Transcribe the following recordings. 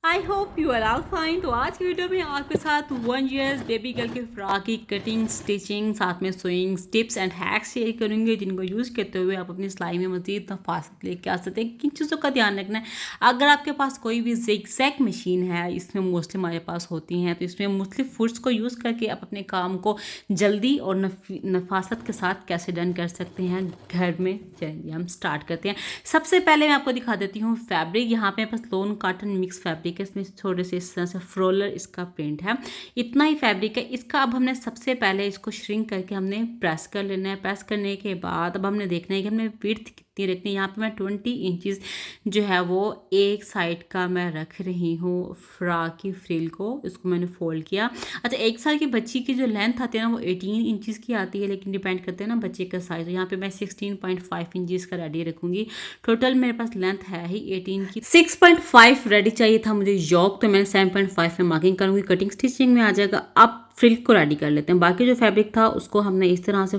I hope you are all fine. तो आज की वीडियो में आपके साथ 1 ईयर्स बेबी गर्ल के फ्रॉक की कटिंग, स्टिचिंग, साथ में sewing tips and hacks share करूंगे, जिनको यूज़ करते हुए आप अपनी सिलाई में मज़ीद नफासत लेके आ सकते हैं। किन चीज़ों का ध्यान रखना है, अगर आपके पास कोई भी ज़िगज़ैग मशीन है, इसमें मोस्टली हमारे पास होती हैं, तो इसमें मुख्तलिफ फुट्स को यूज़ करके आप अपने काम को जल्दी और नफासत के साथ कैसे डन कर सकते हैं घर में। चलिए हम स्टार्ट करते हैं। सबसे पहले मैं आपको दिखा देती हूँ फैब्रिक। यहाँ पे बस लोन कॉटन मिक्स फैब्रिक, इसमें थोड़े से इस तरह से फ्रोलर इसका प्रिंट है, इतना ही फैब्रिक है इसका। अब हमने सबसे पहले इसको श्रिंक करके हमने प्रेस कर लेना है। प्रेस करने के बाद अब हमने देखना है कि हमने विड्थ कितनी रखनी है। यहाँ पे मैं 20 इंचज़ जो है वो एक साइड का मैं रख रही हूँ फ्रॉक की फ्रिल को, इसको मैंने फोल्ड किया। अच्छा, 1 साल की बच्ची की जो लेंथ आती है ना वो 18 इंचज़ की आती है, लेकिन डिपेंड करते हैं ना बच्चे का साइज़। तो यहाँ पे मैं 16.5 इंचज़ का रेडी रखूँगी। टोटल मेरे पास लेंथ है ही 18 की। 6.5 रेडी चाहिए था मुझे योक, तो मैंने 7.5 में मार्किंग करूँगी। कटिंग स्टिचिंग में आ जाएगा। अब फ्रिल को रेडी कर लेते हैं। बाकी जो फैब्रिक था उसको हमने इस तरह से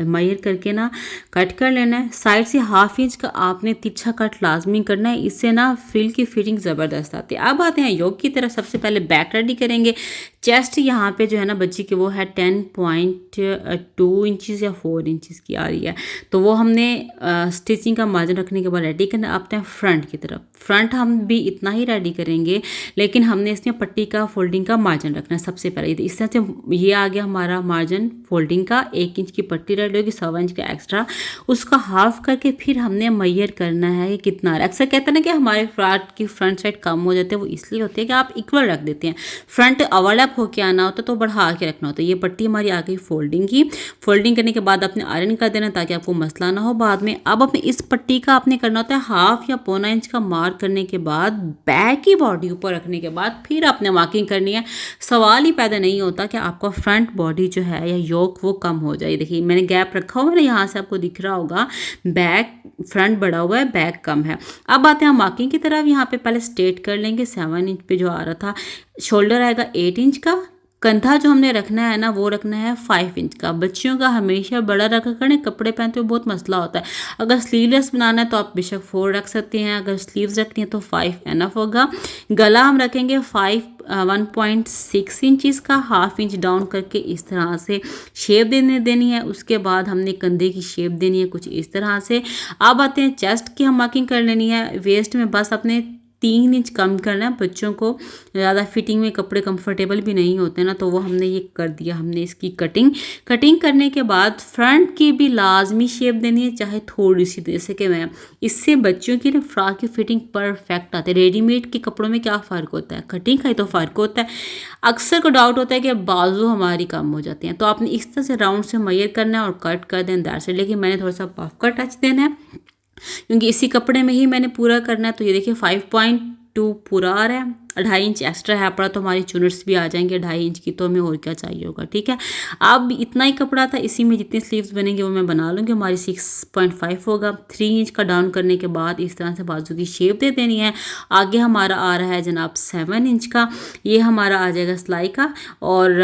मेजर करके ना कट कर लेना है। साइड से 1/2 इंच का आपने तिरछा कट लाजमी करना है, इससे ना फ्रिल की फिटिंग ज़बरदस्त आती है। अब आते हैं योक की तरफ। सबसे पहले बैक रेडी करेंगे। चेस्ट यहाँ पे जो है ना बच्ची की वो है 10.2 इंचज़ या 4 इंचज़ की आ रही है, तो वो हमने स्टिचिंग का मार्जिन रखने के बाद रेडी करना। आते हैं फ्रंट की तरफ। फ्रंट हम भी इतना ही रेडी करेंगे, लेकिन हमने इसमें पट्टी का फोल्डिंग का मार्जिन रखना है सबसे पहले। इस तरह से ये आ गया हमारा मार्जिन फोल्डिंग का। 1 इंच की पट्टी रेडी होगी, 1.25 इंच का एक्स्ट्रा, उसका हाफ करके फिर हमने मैयर करना है कि कितना। अक्सर कहते हैं ना कि हमारे फ्रॉक की फ्रंट साइड कम हो जाते हैं, वो इसलिए होते हैं कि आप इक्वल रख देते हैं। फ्रंट ओवरलैप होके आना होता है तो बढ़ा के रखना होता है। ये पट्टी हमारी आ गई फोल्डिंग की। फोल्डिंग करने के बाद आपने आयरन कर देना ताकि आपको मसला ना हो बाद में। अब अपने इस पट्टी का आपने करना होता है 1/2 या 1.25 इंच का मार्क करने के बाद बैक की बॉडी ऊपर रखने के बाद फिर आपने मार्किंग करनी है। सवाल ही पैदा नहीं होता कि आपका फ्रंट बॉडी जो है या योक वो कम हो जाए। देखिए मैंने गैप रखा हुआ है ना, यहाँ से आपको दिख रहा होगा बैक, फ्रंट बड़ा हुआ है, बैक कम है। अब आते हैं मार्किंग की तरफ। यहाँ पे पहले स्ट्रेट कर लेंगे। 7 इंच पे जो आ रहा था, शोल्डर आएगा 8 इंच का। कंधा जो हमने रखना है ना वो रखना है 5 इंच का। बच्चियों का हमेशा बड़ा रखा करें, कपड़े पहनते हुए बहुत मसला होता है। अगर स्लीवलेस बनाना है तो आप बेशक 4 रख सकते हैं, अगर स्लीव्स रखनी है तो 5 एनफ होगा। गला हम रखेंगे 1.6 इंचज़ का, 1/2 इंच डाउन करके इस तरह से शेप देनी है। उसके बाद हमने कंधे की शेप देनी है कुछ इस तरह से। अब आते हैं चेस्ट की, हम मार्किंग कर लेनी है। वेस्ट में बस अपने 3 इंच कम करना है। बच्चों को ज़्यादा फिटिंग में कपड़े कंफर्टेबल भी नहीं होते ना, तो वो हमने ये कर दिया। हमने इसकी कटिंग करने के बाद फ्रंट की भी लाजमी शेप देनी है, चाहे थोड़ी सी, जैसे कि मैं, इससे बच्चों की ना फ्रॉक की फिटिंग परफेक्ट आती है। रेडीमेड के कपड़ों में क्या फ़र्क होता है, कटिंग का ही तो फ़र्क होता है। अक्सर को डाउट होता है कि बाजू हमारी कम हो जाती हैं, तो आपने इस तरह से राउंड से मेजर करना है और कट कर दें दैट से। लेकिन मैंने थोड़ा सा पफ का टच देना है क्योंकि इसी कपड़े में ही मैंने पूरा करना है। तो ये देखिए 5.2 पूरा आ रहा है, 2.5 इंच एक्स्ट्रा है पड़ा, तो हमारी चुनट्स भी आ जाएंगे 2.5 इंच की, तो हमें और क्या चाहिए होगा। ठीक है, अब इतना ही कपड़ा था, इसी में जितनी स्लीव्स बनेंगे वो मैं बना लूँगी। हमारी 6.5 होगा। 3 इंच का डाउन करने के बाद इस तरह से बाजू की शेप दे देनी है। आगे हमारा आ रहा है जनाब 7 इंच का, ये हमारा आ जाएगा सिलाई का। और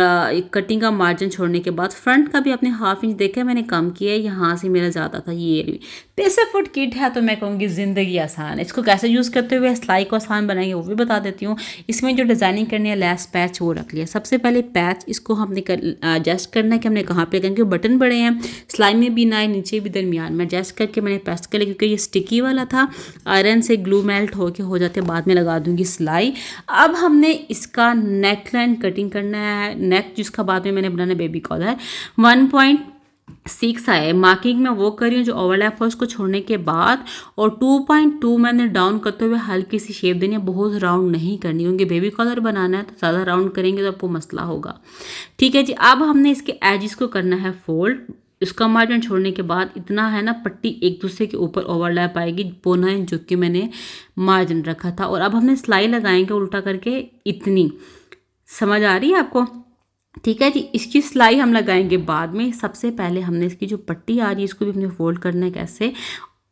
कटिंग का मार्जिन छोड़ने के बाद फ्रंट का भी अपने 1/2 इंच देखा मैंने कम किया है, यहाँ से मेरा ज़्यादा था। ये 50 फुट किट है, तो मैं कहूँगी ज़िंदगी आसान है। इसको कैसे यूज़ करते हुए सिलाई को आसान बनाएंगे वो भी बता देती हूँ। इसमें जो डिज़ाइनिंग करनी है, लेस पैच वो रख लिया। सबसे पहले पैच इसको हमने एडजस्ट करना है कि हमने कहाँ पे, क्योंकि बटन बड़े हैं, सिलाई में भी ना है, नीचे भी दरमियान में एडजस्ट करके मैंने प्रेस कर लिया, क्योंकि ये स्टिकी वाला था। आयरन से ग्लू मेल्ट होके हो जाते, बाद में लगा दूंगी सिलाई। अब हमने इसका नेक लाइन कटिंग करना है। नेक जिसका बाद में मैंने बनाना बेबी कॉलर 1.6 आए मार्किंग में वो करी हूँ जो ओवरलैप है उसको छोड़ने के बाद, और 2.2 मैंने डाउन करते हुए हल्की सी शेप देनी है। बहुत राउंड नहीं करनी, क्योंकि बेबी कॉलर बनाना है तो ज़्यादा राउंड करेंगे तो आपको मसला होगा। ठीक है जी, अब हमने इसके एजिस को करना है फोल्ड। इसका मार्जिन छोड़ने के बाद इतना है ना, पट्टी एक दूसरे के ऊपर ओवरलैप आएगी 1.5 इंच जो कि मैंने मार्जिन रखा था। और अब हमने सिलाई लगाएंगे उल्टा करके, इतनी समझ आ रही है आपको। ठीक है जी, इसकी सिलाई हम लगाएंगे बाद में। सबसे पहले हमने इसकी जो पट्टी आ रही है इसको भी हमने फोल्ड करना है। कैसे,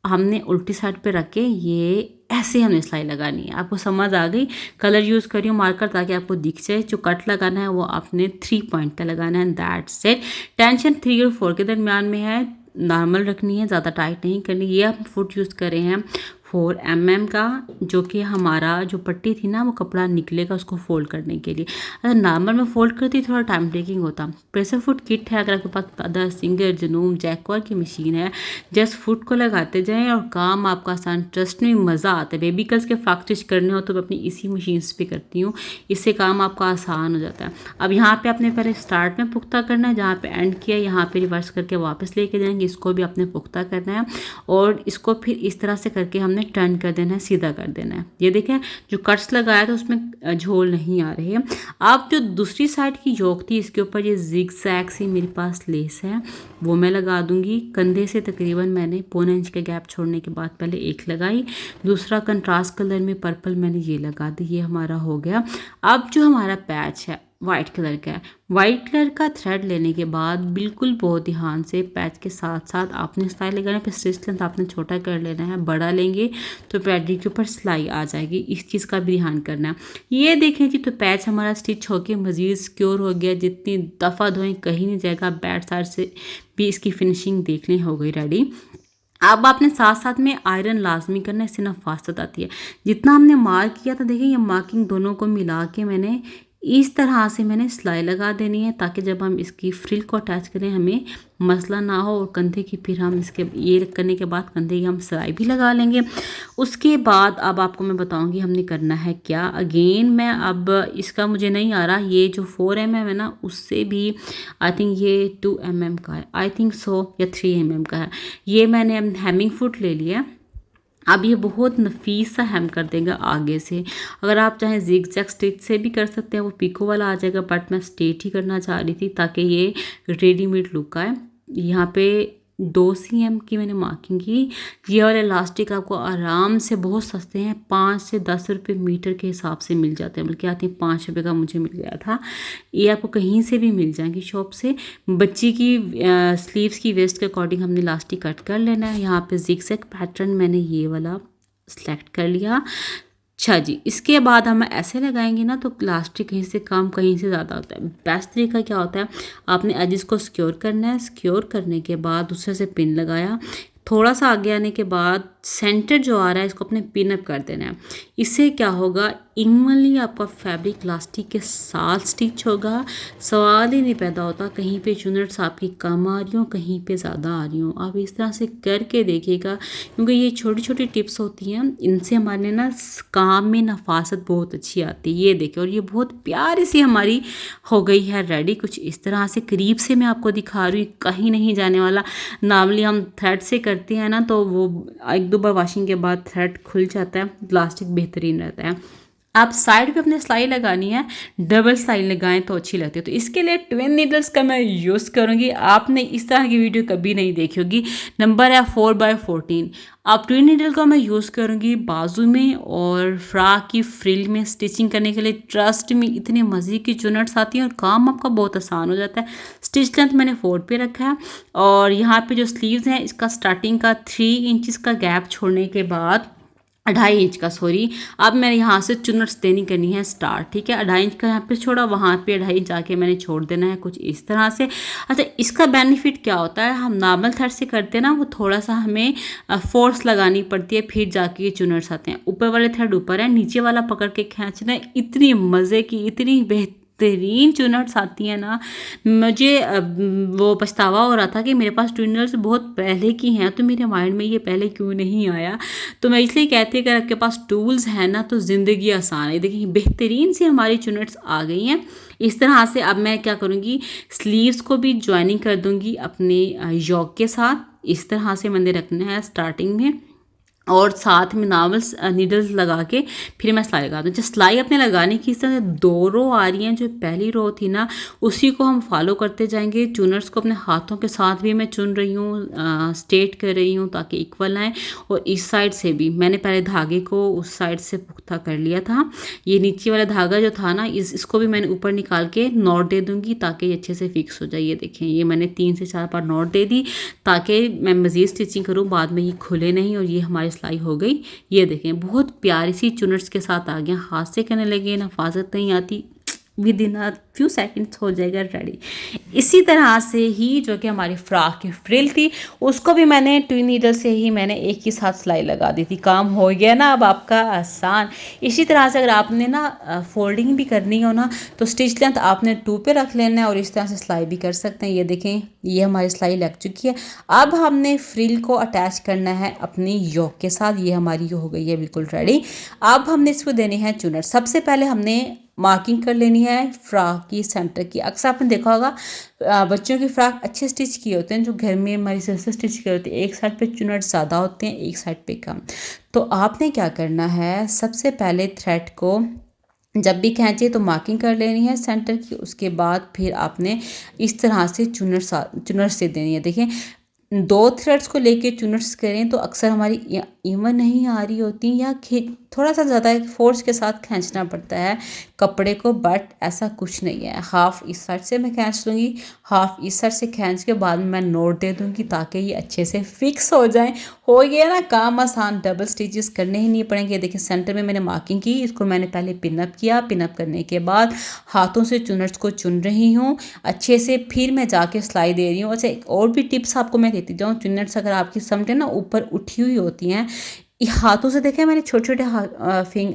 हमने उल्टी साइड पे रख के ये ऐसे हमने सिलाई लगानी है। आपको समझ आ गई। कलर यूज़ करियो मार्कर ताकि आपको दिख जाए। जो कट लगाना है वो आपने 3 पॉइंट का लगाना है, दैट्स इट। टेंशन 3 और 4 के दरमियान में है, नॉर्मल रखनी है, ज़्यादा टाइट नहीं करनी। ये हम फुट यूज़ कर रहे हैं 4 mm का, जो कि हमारा जो पट्टी थी ना वो कपड़ा निकलेगा उसको फोल्ड करने के लिए। अगर नॉर्मल में फोल्ड करती थोड़ा टाइम टेकिंग होता। प्रेशर फुट किट है, अगर आपके पास अदर सिंगर जनूम जैकवार की मशीन है, जस्ट फुट को लगाते जाएं और काम आपका आसान। ट्रस्ट में मज़ा आता है। बेबी गर्ल्स के फ्रॉक स्टिच करने हो तो मैं अपनी इसी मशीन पे करती हूँ, इससे काम आपका आसान हो जाता है। अब यहाँ पे आपने पहले स्टार्ट में पुख्ता करना है, जहाँ पे एंड किया यहाँ पे रिवर्स करके वापस लेके जाएंगे, इसको भी आपने पुख्ता करना है और इसको फिर इस तरह से करके हमने टर्न कर देना है, सीधा कर देना है। ये देखें जो कट्स लगाया था उसमें झोल नहीं आ रहे हैं। अब जो दूसरी साइड की योक थी इसके ऊपर ये जिग जैग सी मेरे पास लेस है, वो मैं लगा दूंगी। कंधे से तकरीबन मैंने 1.25 इंच का गैप छोड़ने के बाद पहले एक लगाई, दूसरा कंट्रास्ट कलर में पर्पल मैंने ये लगा दी, ये हमारा हो गया। अब जो हमारा पैच है वाइट कलर का है, वाइट कलर का थ्रेड लेने के बाद बिल्कुल बहुत ध्यान से पैच के साथ साथ आपने सिलाई लगाना है। फिर स्टिच लेंथ आपने छोटा कर लेना है, बड़ा लेंगे तो पैडी के ऊपर सिलाई आ जाएगी, इस चीज़ का भी ध्यान करना है। ये देखें जी तो पैच हमारा स्टिच होके मज़ीद सिक्योर हो गया, जितनी दफ़ा धोएं कहीं नहीं जाएगा। बैक साइड से भी इसकी फिनिशिंग देखनी हो गई रेडी। अब आपने साथ साथ में आयरन लाजमी करना है, इससे नफासत आती है। जितना हमने मार्क किया था देखिए, ये मार्किंग दोनों को मिला के मैंने इस तरह से मैंने सिलाई लगा देनी है, ताकि जब हम इसकी फ्रिल को अटैच करें हमें मसला ना हो। और कंधे की फिर हम इसके ये करने के बाद कंधे की हम सिलाई भी लगा लेंगे। उसके बाद अब आपको मैं बताऊंगी हमने करना है क्या। अगेन मैं अब इसका मुझे नहीं आ रहा, ये जो 4 mm है ना उससे भी आई थिंक ये 2 mm का है, आई थिंक सो, या 3 mm का है। ये मैंने हेमिंग फुट ले लिया। अब ये बहुत नफीस सा हेम कर देगा आगे से। अगर आप चाहें जिग जैग स्टिच से भी कर सकते हैं, वो पिको वाला आ जाएगा, बट मैं स्ट्रेट ही करना चाह रही थी ताकि ये रेडीमेड लुक आए। यहाँ पे 2 cm की मैंने मार्किंग की। ये वाले इलास्टिक आपको आराम से बहुत सस्ते हैं, 5 से 10 रुपये मीटर के हिसाब से मिल जाते हैं, बल्कि आती 5 रुपये का मुझे मिल गया था। ये आपको कहीं से भी मिल जाएंगी शॉप से। बच्ची की स्लीव्स की वेस्ट के अकॉर्डिंग हमने इलास्टिक कट कर लेना है। यहाँ पे जिगजैग पैटर्न मैंने ये वाला सेलेक्ट कर लिया। अच्छा जी, इसके बाद हम ऐसे लगाएंगे ना तो इलास्टिक कहीं से कम कहीं से ज़्यादा होता है। बेस्ट तरीका क्या होता है, आपने एजेस को सिक्योर करना है। सिक्योर करने के बाद दूसरे से पिन लगाया, थोड़ा सा आगे आने के बाद सेंटर जो आ रहा है इसको अपने पिन अप कर देना है। इससे क्या होगा, इक्वली आपका फैब्रिक इलास्टिक के साथ स्टिच होगा। सवाल ही नहीं पैदा होता कहीं पे चुनट्स आपकी कम आ रही हो कहीं पे ज़्यादा आ रही हो। आप इस तरह से करके देखिएगा, क्योंकि ये छोटी छोटी टिप्स होती हैं, इनसे हमारे ना काम में नफासत बहुत अच्छी आती है। ये देखिए, और ये बहुत प्यारी सी हमारी हो गई है रेडी। कुछ इस तरह से करीब से मैं आपको दिखा रही हूँ, कहीं नहीं जाने वाला। नॉर्मली हम थ्रेड से करते हैं ना तो वो 1-2 बार वॉशिंग के बाद थ्रेड खुल जाता है, इलास्टिक बेहतरीन रहता है। आप साइड पे अपने सिलाई लगानी है, डबल सिलाई लगाएं तो अच्छी लगती है। तो इसके लिए ट्विन नीडल्स का मैं यूज़ करूँगी। आपने इस तरह की वीडियो कभी नहीं देखी होगी। नंबर है 4x14। अब ट्विन नीडल का मैं यूज़ करूँगी बाजू में और फ्रॉक की फ्रिल में स्टिचिंग करने के लिए। ट्रस्ट में इतने मज़े की चुनट्स आती हैं और काम आपका बहुत आसान हो जाता है। स्टिच लेंथ मैंने 4 पे रखा है और यहाँ पे जो स्लीव्स हैं इसका स्टार्टिंग का 3 इंचज़ का गैप छोड़ने के बाद 2.5 इंच का, सॉरी, अब मैंने यहाँ से चुनट्स देनी करनी है स्टार्ट। ठीक है, 2.5 इंच का यहाँ पे छोड़ा, वहाँ पे 2.5 इंच आके मैंने छोड़ देना है कुछ इस तरह से। अच्छा, इसका बेनिफिट क्या होता है, हम नॉर्मल थ्रेड से करते हैं ना वो थोड़ा सा हमें फोर्स लगानी पड़ती है, फिर जाके ये चुनट्स आते हैं। ऊपर वाले थ्रेड ऊपर है, नीचे वाला पकड़ के खींचना है। इतनी मज़े की इतनी बेहतरीन चुनट्स आती हैं ना, मुझे वो पछतावा हो रहा था कि मेरे पास ट्विनर्स बहुत पहले की हैं, तो मेरे माइंड में ये पहले क्यों नहीं आया। तो मैं इसलिए कहती हूँ अगर आपके पास टूल्स हैं ना तो ज़िंदगी आसान है। देखिए बेहतरीन सी हमारी चुनट्स आ गई हैं इस तरह से। अब मैं क्या करूँगी, स्लीव्स को भी ज्वाइनिंग कर दूँगी अपने योक के साथ। इस तरह से मैंने रखना है स्टार्टिंग में, और साथ में नॉर्मल नीडल्स लगा के फिर मैं सिलाई लगा दूँ। जब सिलाई अपने लगाने की इस तरह से 2 रो आ रही हैं, जो पहली रो थी ना उसी को हम फॉलो करते जाएंगे। चुनर्स को अपने हाथों के साथ भी मैं चुन रही हूँ, स्ट्रेट कर रही हूँ ताकि इक्वल आए। और इस साइड से भी मैंने पहले धागे को उस साइड से पुख्ता कर लिया था। ये नीचे वाला धागा जो था ना इसको भी मैंने ऊपर निकाल के नॉट दे दूँगी ताकि ये अच्छे से फिक्स हो जाए। ये देखें, ये मैंने 3 से 4 बार नॉट दे दी ताकि मैं मज़ीद स्टिचिंग करूँ, बाद में ये खुले नहीं और ये हमारी सिलाई हो गई। ये देखें बहुत प्यारी सी चुनट्स के साथ आ गया, हाथ से करने लगे, नफासत नहीं आती, with in a few seconds हो जाएगा रेडी। इसी तरह से ही जो कि हमारी फ्रॉक की फ्रिल थी उसको भी मैंने ट्विन नीडल से ही मैंने एक ही साथ सिलाई लगा दी थी। काम हो गया ना अब आपका आसान। इसी तरह से अगर आपने ना फोल्डिंग भी करनी हो ना तो स्टिच लेंथ आपने 2 पे रख लेना है और इस तरह से सिलाई भी कर सकते हैं। ये देखें, ये हमारी सिलाई लग चुकी है। अब हमने फ्रिल को अटैच करना है अपनी योक के साथ। ये हमारी हो गई है बिल्कुल रेडी। अब हमने इसको देने हैं चुनर। सबसे पहले हमने मार्किंग कर लेनी है फ्रॉक की सेंटर की। अक्सर आपने देखा होगा बच्चों की फ्रॉक अच्छे स्टिच किए होते हैं, जो घर में हमारी सिस्टर स्टिच किए होते हैं, एक साइड पे चुनट ज़्यादा होते हैं, एक साइड पे कम। तो आपने क्या करना है, सबसे पहले थ्रेड को जब भी खींचे तो मार्किंग कर लेनी है सेंटर की। उसके बाद फिर आपने इस तरह से चुनर से देनी है। देखें, 2 थ्रेड्स को लेके चुनर्स करें तो अक्सर हमारी इवन नहीं आ रही होती या थोड़ा सा ज़्यादा फोर्स के साथ खींचना पड़ता है कपड़े को, बट ऐसा कुछ नहीं है। हाफ इस साइड से मैं खींच लूँगी, हाफ इस साइड से खींच के बाद में मैं नोट दे दूँगी ताकि ये अच्छे से फिक्स हो जाए। हो गया ना काम आसान, डबल स्टिचेस करने ही नहीं पड़ेंगे। देखिए सेंटर में मैंने मार्किंग की, इसको मैंने पहले पिनअप किया। पिनअप करने के बाद हाथों से चुनर्स को चुन रही हूँ अच्छे से, फिर मैं जाके सिलाई दे रही हूँ। अच्छा, एक और भी टिप्स आपको मैं देती जाऊँ। चुनर्स अगर आपकी समझे ना ऊपर उठी हुई होती हैं, हाथों से देखें मैंने छोटे छोटे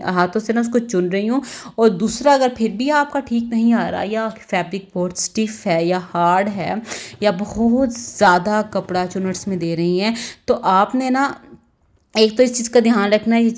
हाथों से ना उसको चुन रही हूँ। और दूसरा, अगर फिर भी आपका ठीक नहीं आ रहा या फैब्रिक बहुत स्टिफ है या हार्ड है या बहुत ज़्यादा कपड़ा चुनर्स में दे रही हैं, तो आपने ना एक तो इस चीज़ का ध्यान रखना है,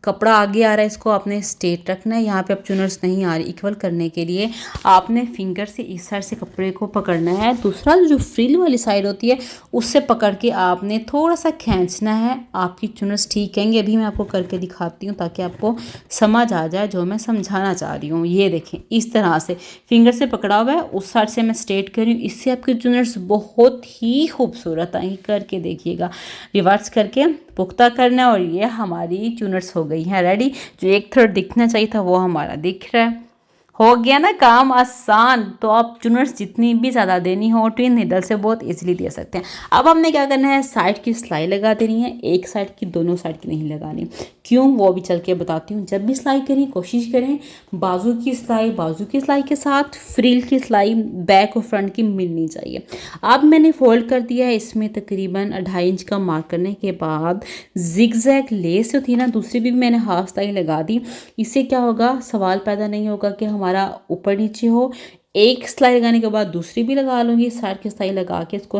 कपड़ा आगे आ रहा है इसको आपने स्ट्रेट रखना है। यहाँ पे अब चुनर्स नहीं आ रही, इक्वल करने के लिए आपने फिंगर से इस साइड से कपड़े को पकड़ना है। दूसरा जो फ्रिल वाली साइड होती है उससे पकड़ के आपने थोड़ा सा खींचना है। आपकी चुनर्स ठीक आएंगे। अभी मैं आपको करके दिखाती हूँ ताकि आपको समझ आ जाए जो मैं समझाना चाह रही हूँ। ये देखें, इस तरह से फिंगर से पकड़ा हुआ है, उस साइड से मैं स्ट्रेट कर रही हूँ। इससे आपकी चुनर्स बहुत ही खूबसूरत आएंगी। करके देखिएगा, रिवर्स करके पुख्ता करना है और ये हमारी चुनर्स हो गई हैं रेडी। जो एक थ्रेड दिखना चाहिए था वो हमारा दिख रहा है। हो गया ना काम आसान। तो आप चुनर्स जितनी भी ज़्यादा देनी हो ट्विन नीडल से बहुत इजीली दे सकते हैं। अब हमने क्या करना है, साइड की सिलाई लगा देनी है। एक साइड की, दोनों साइड की नहीं लगानी। क्यों, वो भी चल के बताती हूँ। जब भी सिलाई करें कोशिश करें बाजू की सिलाई के साथ फ्रिल की सिलाई बैक और फ्रंट की मिलनी चाहिए। अब मैंने फोल्ड कर दिया है। इसमें तकरीबन 2.5 इंच का मार्क करने के बाद जिगजैग लेस जो थी ना दूसरी भी मैंने हाफ सिलाई लगा दी। इससे क्या होगा, सवाल पैदा नहीं होगा कि हमारा ऊपर नीचे हो। एक सिलाई लगाने के बाद दूसरी भी लगा लूँगी। साइड की सिलाई लगा के इसको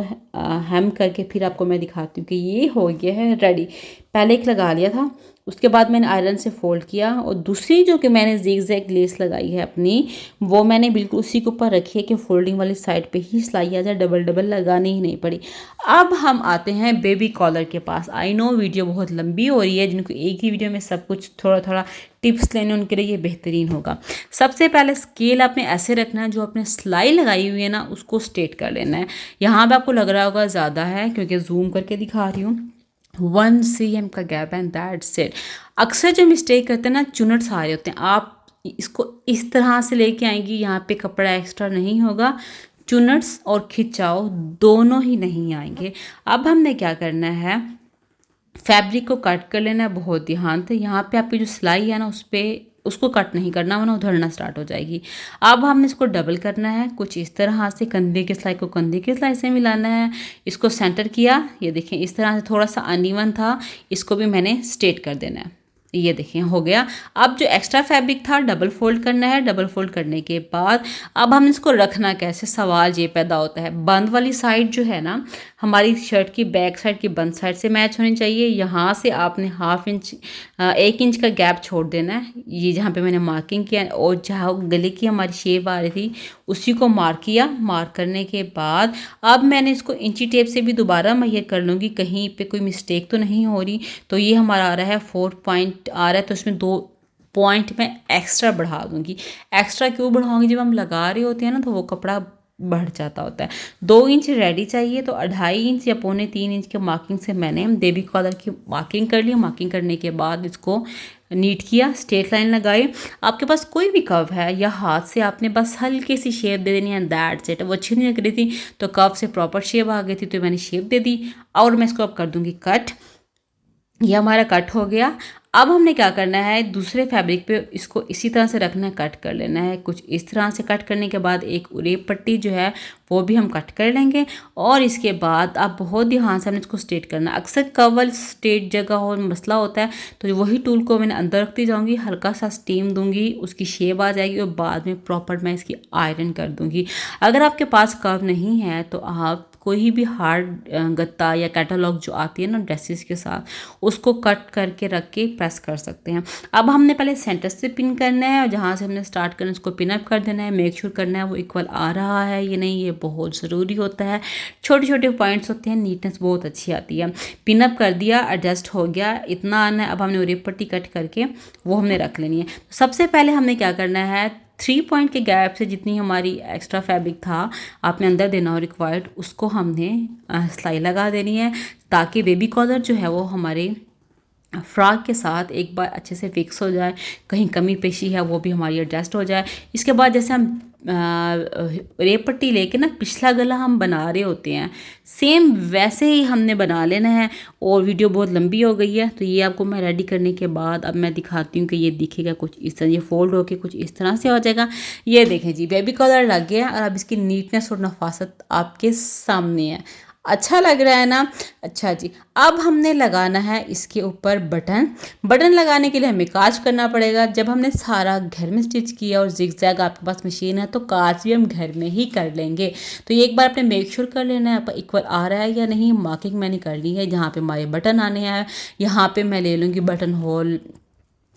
हेम करके फिर आपको मैं दिखाती हूँ कि ये हो गया है रेडी। पहले एक लगा लिया था, उसके बाद मैंने आयरन से फोल्ड किया और दूसरी जो कि मैंने जिगजैग लेस लगाई है अपनी, वो मैंने बिल्कुल उसी के ऊपर रखी है कि फोल्डिंग वाली साइड पे ही सिलाई आ जाए, डबल डबल लगानी ही नहीं पड़ी। अब हम आते हैं बेबी कॉलर के पास। आई नो वीडियो बहुत लंबी हो रही है, जिनको एक ही वीडियो में सब कुछ थोड़ा थोड़ा टिप्स लेने उनके लिए ये बेहतरीन होगा। सबसे पहले स्केल आपने ऐसे रखना है, जो आपने सिलाई लगाई हुई है ना उसको स्ट्रेट कर लेना है। यहाँ पर आपको लग रहा होगा ज़्यादा है क्योंकि जूम करके दिखा रही हूँ। 1 cm का गैप एंड दैट्स इट। अक्सर जो मिस्टेक करते हैं ना, चुनट्स आ रहे होते हैं, आप इसको इस तरह से लेके आएंगी, यहाँ पे कपड़ा एक्स्ट्रा नहीं होगा, चुनट्स और खिंचाव दोनों ही नहीं आएंगे। अब हमने क्या करना है, फैब्रिक को कट कर लेना है बहुत ध्यान से। यहाँ पे आपकी जो सिलाई है ना उस पर उसको कट नहीं करना, वरना उधड़ना स्टार्ट हो जाएगी। अब हमने इसको डबल करना है कुछ इस तरह से, कंधे की सिलाई को कंधे की सिलाई से मिलाना है। इसको सेंटर किया, ये देखें इस तरह से थोड़ा सा अनइवन था, इसको भी मैंने स्ट्रेट कर देना है। ये देखें हो गया। अब जो एक्स्ट्रा फैब्रिक था डबल फोल्ड करना है। डबल फोल्ड करने के बाद अब हम इसको रखना कैसे, सवाल ये पैदा होता है। बंद वाली साइड जो है ना हमारी शर्ट की बैक साइड की बंद साइड से मैच होनी चाहिए। यहाँ से आपने 1/2 इंच 1 इंच का गैप छोड़ देना है, ये जहाँ पे मैंने मार्किंग किया, और जहाँ गले की हमारी शेप आ रही थी उसी को मार्क किया। मार्क करने के बाद अब मैंने इसको इंची टेप से भी दोबारा मैयर कर लूँगी कहीं पे कोई मिस्टेक तो नहीं हो रही। तो ये हमारा आ रहा है 4 पॉइंट आ रहा है, तो इसमें 2 पॉइंट मैं एक्स्ट्रा बढ़ा दूँगी। एक्स्ट्रा क्यों बढ़ाऊँगी, जब हम लगा रहे होते हैं ना तो वो कपड़ा बढ़ जाता होता है। 2 इंच रेडी चाहिए, तो 2.5 इंच या 2.25 इंच के मार्किंग से मैंने बेबी कॉलर की मार्किंग कर ली। मार्किंग करने के बाद इसको नीट किया, स्ट्रेट लाइन लगाई। आपके पास कोई भी कर्व है या हाथ से आपने बस हल्की सी शेप दे देनी है, दैट्स इट। वो अच्छी नहीं लग रही थी तो कर्व से प्रॉपर शेप आ गई थी तो मैंने शेप दे दी। और मैं इसको अब कर दूंगी कट। ये हमारा कट हो गया। अब हमने क्या करना है, दूसरे फैब्रिक पे इसको इसी तरह से रखना है, कट कर लेना है। कुछ इस तरह से कट करने के बाद एक उरेप पट्टी जो है वो भी हम कट कर लेंगे। और इसके बाद आप बहुत ध्यान से हमने इसको स्ट्रेट करना है। अक्सर कवल स्ट्रेट जगह और मसला होता है, तो वही टूल को मैंने अंदर रखती जाऊंगी, हल्का सा स्टीम दूंगी, उसकी शेप आ जाएगी और बाद में प्रॉपर मैं इसकी आयरन कर दूंगी। अगर आपके पास कर्व नहीं है तो आप कोई भी हार्ड गत्ता या कैटलॉग जो आती है ना ड्रेसेस के साथ, उसको कट करके रख के प्रेस कर सकते हैं। अब हमने पहले सेंटर से पिन करना है और जहाँ से हमने स्टार्ट करना है उसको पिन अप कर देना है। मेक श्योर करना है वो इक्वल आ रहा है ये नहीं, ये बहुत ज़रूरी होता है। छोटे छोटे पॉइंट्स होते हैं, नीटनेस बहुत अच्छी आती है। पिन अप कर दिया, एडजस्ट हो गया, इतना आना है। अब हमने उरेप पट्टी कट करके वो हमने रख लेनी है। सबसे पहले हमने क्या करना है, 3 पॉइंट के गैप से जितनी हमारी एक्स्ट्रा फैब्रिक था आपने अंदर देना और रिक्वायर्ड, उसको हमने सिलाई लगा देनी है ताकि बेबी कॉलर जो है वो हमारे फ्रॉक के साथ एक बार अच्छे से फिक्स हो जाए। कहीं कमी पेशी है वो भी हमारी एडजस्ट हो जाए। इसके बाद जैसे हम रेप पट्टी लेके ना पिछला गला हम बना रहे होते हैं, सेम वैसे ही हमने बना लेना है। और वीडियो बहुत लंबी हो गई है तो ये आपको मैं रेडी करने के बाद अब मैं दिखाती हूँ कि ये दिखेगा कुछ इस तरह, ये फोल्ड होके कुछ इस तरह से हो जाएगा। ये देखें जी, बेबी कलर लग गया और अब इसकी नीटनेस और नफासत आपके सामने है। अच्छा लग रहा है ना। अच्छा जी, अब हमने लगाना है इसके ऊपर बटन। बटन लगाने के लिए हमें काज करना पड़ेगा। जब हमने सारा घर में स्टिच किया और जिगजैग आपके पास मशीन है तो काज भी हम घर में ही कर लेंगे। तो ये एक बार आपने मेक श्योर कर लेना है इक्वल आ रहा है या नहीं। मार्किंग मैंने कर ली है, जहाँ पे हमारे बटन आने हैं यहाँ पे मैं ले लूँगी बटन होल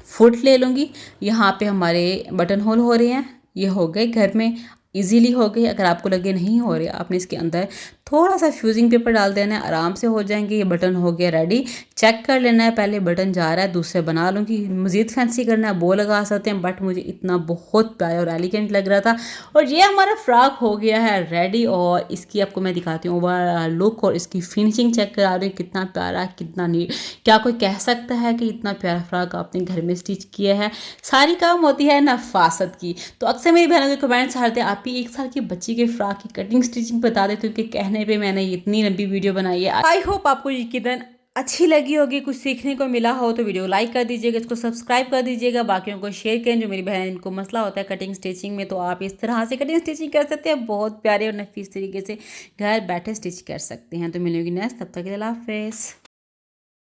फुट ले लूँगी। यहाँ पे हमारे बटन होल हो रहे हैं, ये हो गए घर में, इजीली हो गई। अगर आपको लगे नहीं हो रहे, आपने इसके अंदर थोड़ा सा फ्यूजिंग पेपर डाल देना है, आराम से हो जाएंगे। ये बटन हो गया रेडी। चेक कर लेना है, पहले बटन जा रहा है, दूसरे बना लूँगी। मज़ीद फैंसी करना है वो लगा सकते हैं, बट मुझे इतना बहुत प्यारा और एलिगेंट लग रहा था। और ये हमारा फ्रॉक हो गया है रेडी। और इसकी आपको मैं दिखाती हूँ ओवरऑल लुक और इसकी फिनिशिंग चेक करा रही हूँ, कितना प्यारा, कितना नीट। क्या कोई कह सकता है कि इतना प्यारा फ्रॉक आपने घर में स्टिच किया है। सारी काम होती है नफासत की। तो अक्सर मेरी बहनों के कमेंट्स आते हैं, आप ही 1 साल की बच्ची के फ्रॉक की कटिंग स्टिचिंग बता देते हो, कि कहने पे मैंने इतनी लंबी वीडियो बनाई है। आई होप आपको यकीनन अच्छी लगी होगी, कुछ सीखने को मिला हो। तो वीडियो लाइक कर दीजिएगा, इसको सब्सक्राइब कर दीजिएगा, बाकियों को शेयर करें। जो मेरी बहन इनको मसला होता है कटिंग स्टिचिंग में, तो आप इस तरह से कटिंग स्टिचिंग कर सकते हैं, बहुत प्यारे और नफीस तरीके से घर बैठे स्टिच कर सकते हैं। तो मिलेंगे नेक्स्ट, तब तक के लिए अल्लाह हाफिज़।